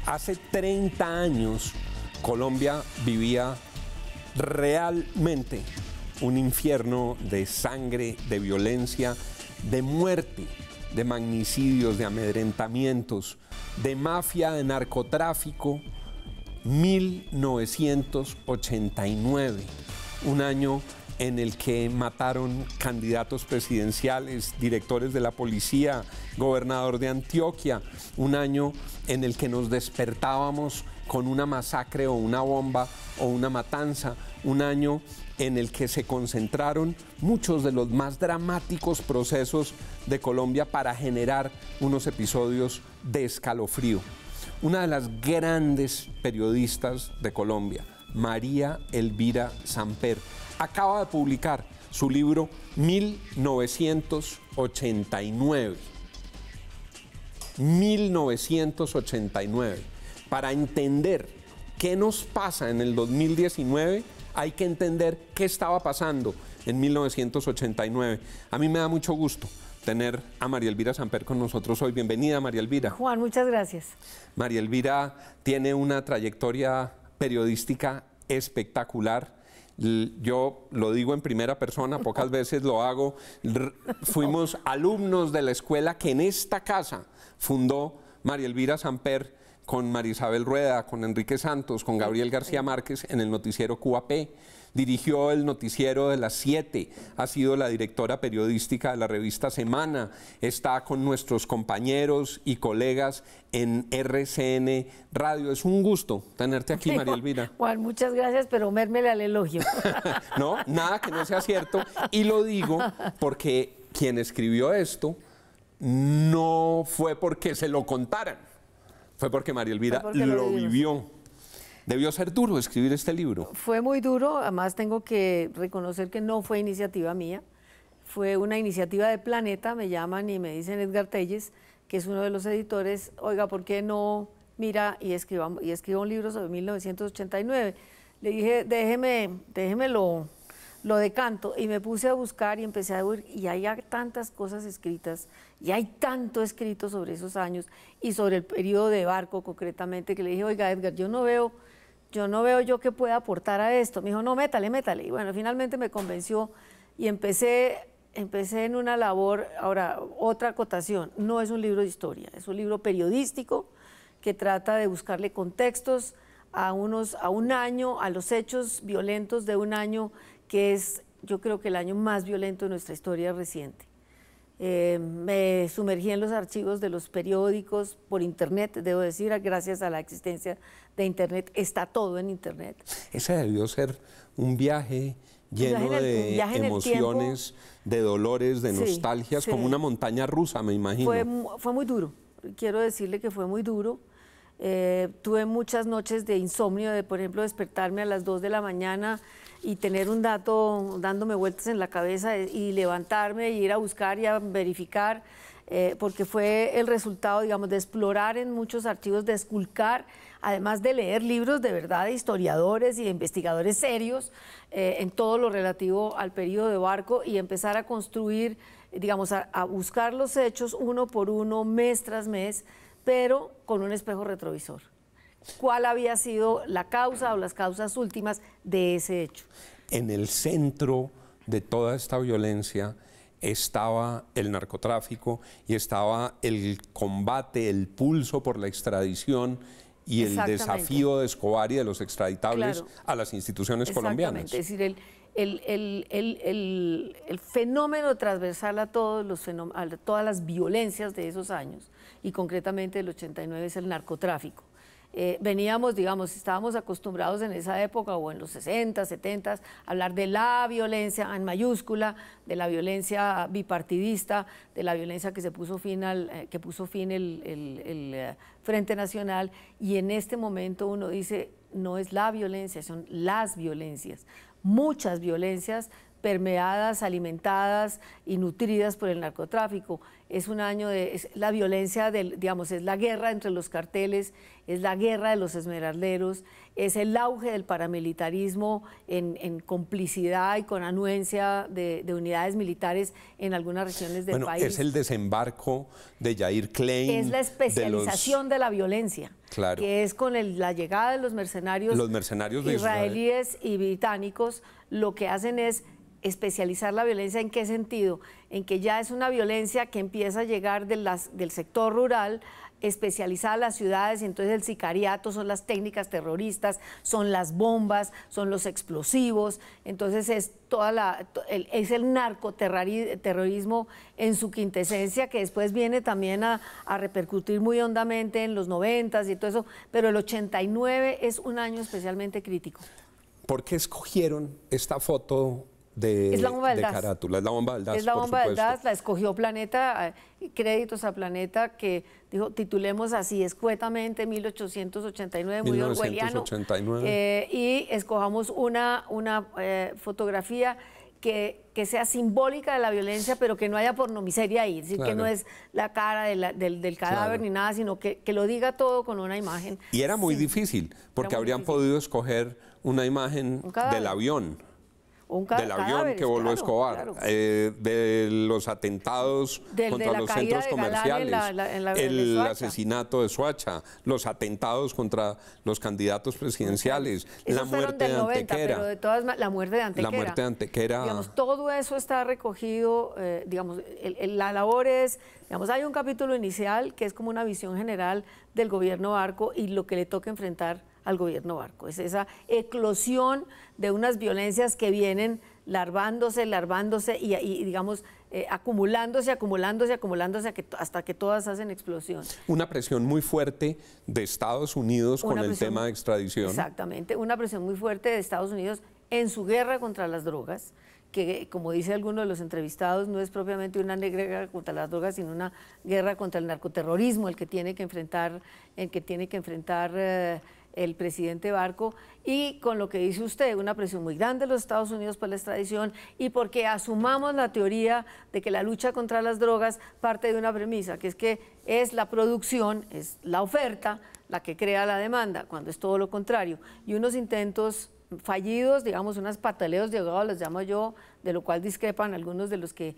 Hace 30 años Colombia vivía realmente un infierno de sangre, de violencia, de muerte, de magnicidios, de amedrentamientos, de mafia, de narcotráfico. 1989, un año en el que mataron candidatos presidenciales, directores de la policía, gobernador de Antioquia, un año en el que nos despertábamos con una masacre o una bomba o una matanza, un año en el que se concentraron muchos de los más dramáticos procesos de Colombia para generar unos episodios de escalofrío. Una de las grandes periodistas de Colombia, María Elvira Samper, acaba de publicar su libro 1989. 1989. Para entender qué nos pasa en el 2019, hay que entender qué estaba pasando en 1989. A mí me da mucho gusto tener a María Elvira Samper con nosotros hoy. Bienvenida, María Elvira. Juan, muchas gracias. María Elvira tiene una trayectoria periodística espectacular. Yo lo digo en primera persona, pocas veces lo hago. Fuimos alumnos de la escuela que en esta casa fundó María Elvira Samper con María Isabel Rueda, con Enrique Santos, con Gabriel García Márquez en el noticiero QAP. Dirigió el noticiero de las 7, ha sido la directora periodística de la revista Semana, está con nuestros compañeros y colegas en RCN Radio. Es un gusto tenerte aquí, María Elvira. Juan, muchas gracias, pero mérmele al elogio. No, nada que no sea cierto. Y lo digo porque quien escribió esto no fue porque se lo contaran, fue porque María Elvira lo vivió. Debió ser duro escribir este libro. Fue muy duro, además tengo que reconocer que no fue iniciativa mía, fue una iniciativa de Planeta. Me llaman y me dicen Edgar Telles, que es uno de los editores, oiga, ¿por qué no mira y escriba un libro sobre 1989? Le dije, déjeme lo decanto, y me puse a buscar y empecé a ver, y hay tantas cosas escritas, y hay tanto escrito sobre esos años y sobre el periodo de Barco concretamente, que le dije, oiga, Edgar, yo no veo yo qué pueda aportar a esto. Me dijo, no, métale. Y bueno, finalmente me convenció y empecé en una labor. Ahora, otra acotación, no es un libro de historia, es un libro periodístico que trata de buscarle contextos a un año, a los hechos violentos de un año que es, yo creo que el año más violento de nuestra historia reciente. Me sumergí en los archivos de los periódicos por internet, debo decir, gracias a la existencia de internet, está todo en internet. Ese debió ser un viaje lleno de emociones, de dolores, de nostalgias, como una montaña rusa, me imagino. Fue muy duro, quiero decirle que fue muy duro. Tuve muchas noches de insomnio, de por ejemplo despertarme a las 2 de la mañana y tener un dato dándome vueltas en la cabeza y levantarme y ir a buscar y a verificar, porque fue el resultado, digamos, de explorar en muchos archivos, de esculcar, además de leer libros de verdad de historiadores y de investigadores serios en todo lo relativo al periodo de Barco, y empezar a construir, digamos, a buscar los hechos uno por uno, mes tras mes, pero con un espejo retrovisor. ¿Cuál había sido la causa o las causas últimas de ese hecho? En el centro de toda esta violencia estaba el narcotráfico y estaba el combate, el pulso por la extradición y el desafío de Escobar y de los extraditables a las instituciones colombianas. Es decir, el fenómeno transversal a todas las violencias de esos años, y concretamente del 89, es el narcotráfico. Veníamos, digamos, estábamos acostumbrados en esa época, o en los 60, 70, a hablar de la violencia en mayúscula, de la violencia bipartidista, de la violencia que puso fin el Frente Nacional, y en este momento uno dice, no es la violencia, son las violencias, muchas violencias permeadas, alimentadas y nutridas por el narcotráfico. Es un año de la violencia, digamos, es la guerra entre los carteles, es la guerra de los esmeralderos, es el auge del paramilitarismo en complicidad y con anuencia de unidades militares en algunas regiones del país. Es el desembarco de Yair Klein. Es la especialización de la violencia, claro, que es con la llegada de los mercenarios de israelíes y británicos, lo que hacen es especializar la violencia. ¿En qué sentido? En que ya es una violencia que empieza a llegar del sector rural, especializada a las ciudades, y entonces el sicariato son las técnicas terroristas, son las bombas, son los explosivos, entonces es el narcoterrorismo en su quintesencia, que después viene también a repercutir muy hondamente en los 90s y todo eso, pero el 89 es un año especialmente crítico. ¿Por qué escogieron esta foto de carátula? Es la bomba del DAS. Es la bomba del DAS, la escogió Planeta, créditos a Planeta, que dijo, titulemos así escuetamente 1889, muy orwelliano, y escojamos una fotografía que sea simbólica de la violencia, pero que no haya pornomiseria ahí, es decir, que no es la cara del cadáver ni nada, sino que lo diga todo con una imagen. Y era muy difícil, porque habrían podido escoger una imagen del avión. Del avión que voló Escobar, de los atentados contra los centros comerciales, el asesinato de Soacha, los atentados contra los candidatos presidenciales, la muerte de Antequera. Pero de todas la muerte de Antequera. La muerte de Antequera. Digamos, todo eso está recogido, digamos, la labor es, digamos, hay un capítulo inicial que es como una visión general del gobierno Barco y lo que le toca enfrentar al gobierno Barco. Es esa eclosión de unas violencias que vienen larvándose y digamos, acumulándose hasta que todas hacen explosión. Una presión muy fuerte de Estados Unidos con el tema de extradición. Exactamente, una presión muy fuerte de Estados Unidos en su guerra contra las drogas, que como dice alguno de los entrevistados, no es propiamente una guerra contra las drogas, sino una guerra contra el narcoterrorismo, el que tiene que enfrentar el presidente Barco, y con lo que dice usted, una presión muy grande de los Estados Unidos por la extradición y porque asumamos la teoría de que la lucha contra las drogas parte de una premisa, que es la producción, es la oferta la que crea la demanda, cuando es todo lo contrario, y unos intentos fallidos, digamos, unos pataleos de ahogado, les llamo yo, de lo cual discrepan algunos de los que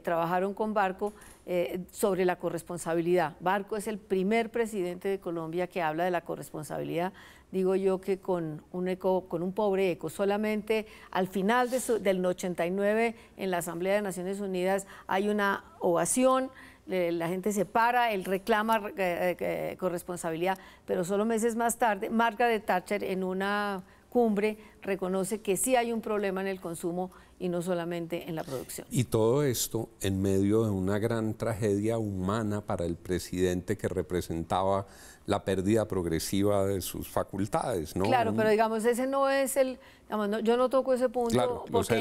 trabajaron con Barco, sobre la corresponsabilidad. Barco es el primer presidente de Colombia que habla de la corresponsabilidad, digo yo que con un pobre eco. Solamente al final del 89 en la Asamblea de Naciones Unidas hay una ovación, la gente se para, él reclama corresponsabilidad, pero solo meses más tarde, Margaret Thatcher en una cumbre reconoce que sí hay un problema en el consumo y no solamente en la producción. Y todo esto en medio de una gran tragedia humana para el presidente, que representaba la pérdida progresiva de sus facultades, ¿no? Claro, pero digamos, ese no es yo no toco ese punto, claro, porque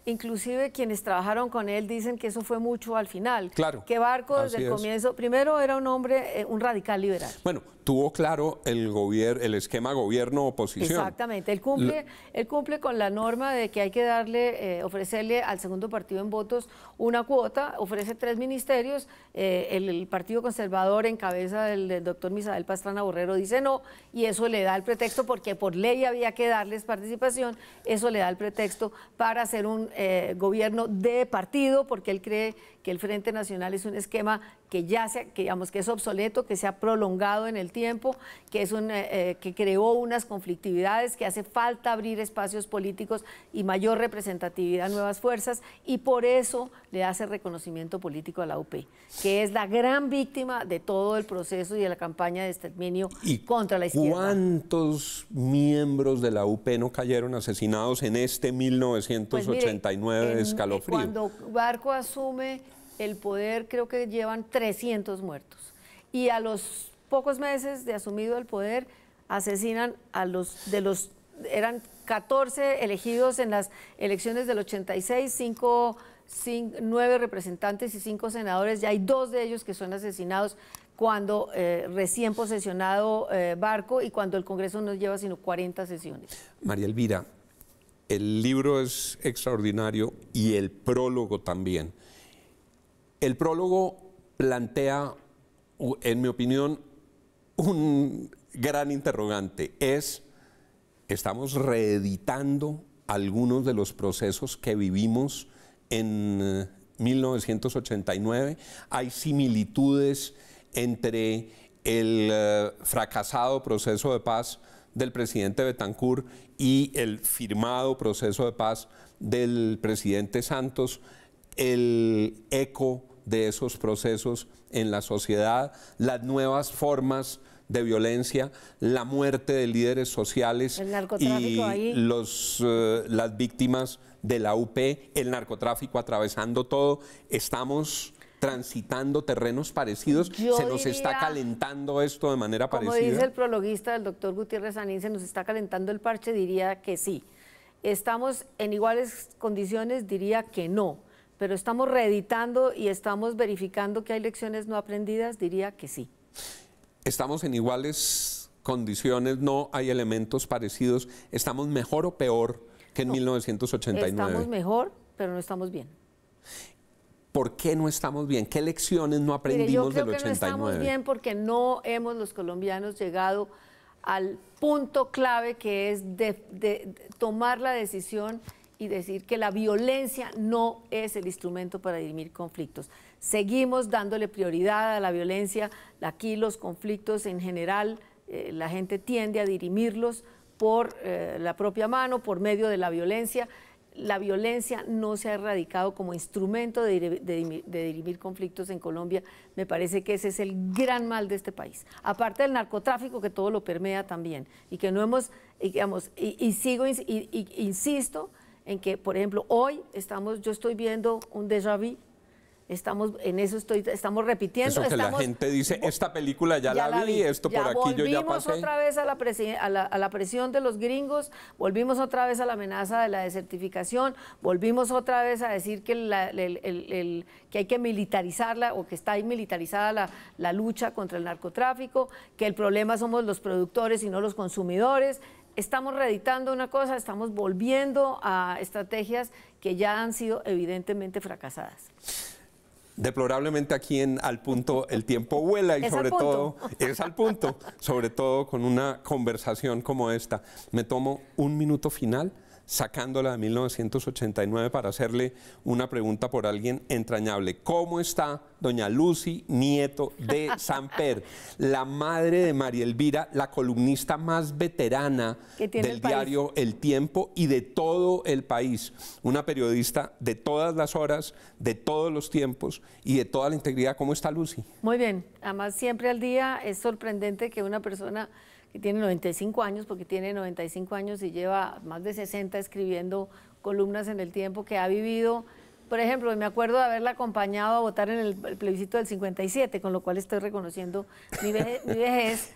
inclusive quienes trabajaron con él dicen que eso fue mucho al final. Claro, que Barco desde el comienzo, primero era un hombre, un radical liberal. Bueno, tuvo claro el esquema gobierno-oposición. Exactamente, él cumple con la norma de que hay que ofrecerle al segundo partido en votos una cuota, ofrece 3 ministerios, el Partido Conservador en cabeza del doctor Misael Pastrana Borrero dice no, y eso le da el pretexto, porque por ley había que darles participación, eso le da el pretexto para hacer un gobierno de partido, porque él cree que el Frente Nacional es un esquema que digamos que es obsoleto, que se ha prolongado en el tiempo, que es que creó unas conflictividades, que hace falta abrir espacios políticos y mayor representatividad a nuevas fuerzas, y por eso le hace reconocimiento político a la UP, que es la gran víctima de todo el proceso y de la campaña de exterminio contra la izquierda. ¿Cuántos miembros de la UP no cayeron asesinados en este 1989 de escalofrío? Cuando Barco asume el poder, creo que llevan 300 muertos. Y a los pocos meses de asumido el poder, asesinan eran 14 elegidos en las elecciones del 86, 9 representantes y 5 senadores, ya hay 2 de ellos que son asesinados cuando recién posesionado Barco, y cuando el Congreso no lleva sino 40 sesiones. María Elvira, el libro es extraordinario y el prólogo también. El prólogo plantea, en mi opinión, un gran interrogante. ¿Estamos reeditando algunos de los procesos que vivimos en 1989? ¿Hay similitudes entre el fracasado proceso de paz del presidente Betancur y el firmado proceso de paz del presidente Santos? ¿El eco de esos procesos en la sociedad, las nuevas formas de violencia, la muerte de líderes sociales y las víctimas de la UP, el narcotráfico atravesando todo? ¿Estamos transitando terrenos parecidos? ¿Se nos está calentando esto de manera parecida? Como dice el prologuista del doctor Gutiérrez Sanín, ¿se nos está calentando el parche? Diría que sí. ¿Estamos en iguales condiciones? Diría que no. Pero estamos reeditando y estamos verificando que hay lecciones no aprendidas, diría que sí. ¿Estamos en iguales condiciones? ¿No hay elementos parecidos? ¿Estamos mejor o peor que en 1989? Estamos mejor, pero no estamos bien. ¿Por qué no estamos bien? ¿Qué lecciones no aprendimos del 89? Yo creo que no estamos bien porque no hemos los colombianos llegado al punto clave que es de tomar la decisión y decir que la violencia no es el instrumento para dirimir conflictos. Seguimos dándole prioridad a la violencia. Aquí los conflictos en general, la gente tiende a dirimirlos por la propia mano, por medio de la violencia. La violencia no se ha erradicado como instrumento de dirimir conflictos en Colombia. Me parece que ese es el gran mal de este país. Aparte del narcotráfico, que todo lo permea también. Y que no hemos, digamos, insisto en que, por ejemplo, hoy yo estoy viendo un déjà vu, estamos repitiendo. Eso que la gente dice, esta película ya la vi, esto por aquí yo ya pasé. Volvimos otra vez a la presión de los gringos, volvimos otra vez a la amenaza de la desertificación, volvimos otra vez a decir que hay que militarizarla o que está ahí militarizada la lucha contra el narcotráfico, que el problema somos los productores y no los consumidores. Estamos reeditando una cosa, estamos volviendo a estrategias que ya han sido evidentemente fracasadas. Deplorablemente aquí en Al Punto el tiempo vuela y sobre todo es al punto, sobre todo con una conversación como esta. Me tomo un minuto final sacándola de 1989 para hacerle una pregunta por alguien entrañable. ¿Cómo está doña Lucy Nieto de Samper, la madre de María Elvira, la columnista más veterana del diario El Tiempo y de todo el país? Una periodista de todas las horas, de todos los tiempos y de toda la integridad. ¿Cómo está Lucy? Muy bien, además siempre al día. Es sorprendente que una persona que tiene 95 años, porque tiene 95 años y lleva más de 60 escribiendo columnas en El Tiempo, que ha vivido, por ejemplo, me acuerdo de haberla acompañado a votar en el plebiscito del 57, con lo cual estoy reconociendo mi vejez,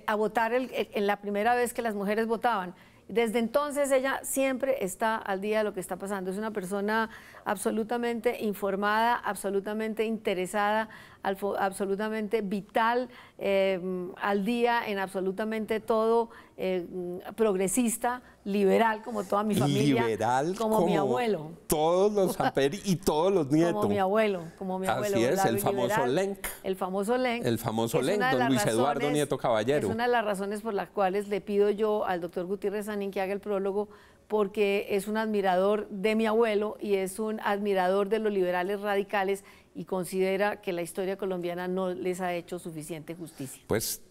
a votar en la primera vez que las mujeres votaban. Desde entonces ella siempre está al día de lo que está pasando. Es una persona absolutamente informada, absolutamente interesada, absolutamente vital, al día en absolutamente todo, progresista, liberal como toda mi familia. Liberal como mi abuelo. Todos los Samper y todos los nietos. Como mi abuelo. Así es, el famoso Lenc. El famoso Lenc. El famoso Lenc, don Luis Eduardo Nieto Caballero. Es una de las razones por las cuales le pido yo al doctor Gutiérrez Sanín que haga el prólogo, porque es un admirador de mi abuelo y es un admirador de los liberales radicales y considera que la historia colombiana no les ha hecho suficiente justicia. Pues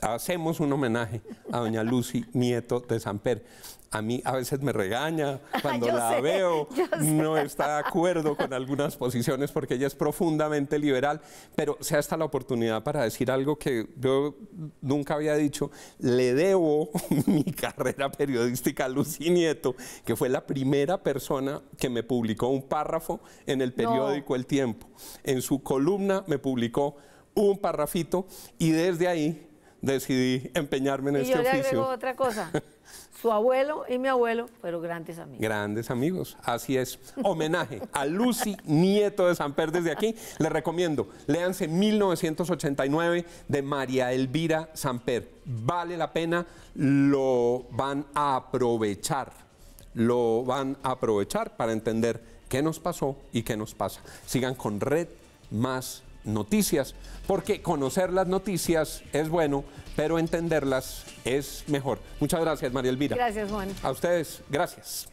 hacemos un homenaje a doña Lucy Nieto de Samper. A mí a veces me regaña cuando la veo, no está de acuerdo con algunas posiciones porque ella es profundamente liberal, pero sea esta la oportunidad para decir algo que yo nunca había dicho. Le debo mi carrera periodística a Lucy Nieto, que fue la primera persona que me publicó un párrafo en el periódico El Tiempo. En su columna me publicó un parrafito y desde ahí decidí empeñarme en este oficio. Y yo le agrego otra cosa. Su abuelo y mi abuelo fueron grandes amigos. Grandes amigos, así es. Homenaje a Lucy Nieto de Samper desde aquí. Les recomiendo, léanse 1989 de María Elvira Samper. Vale la pena, lo van a aprovechar lo van a aprovechar para entender qué nos pasó y qué nos pasa. Sigan con Red Más Noticias, porque conocer las noticias es bueno, pero entenderlas es mejor. Muchas gracias, María Elvira. Gracias, Juan. A ustedes, gracias.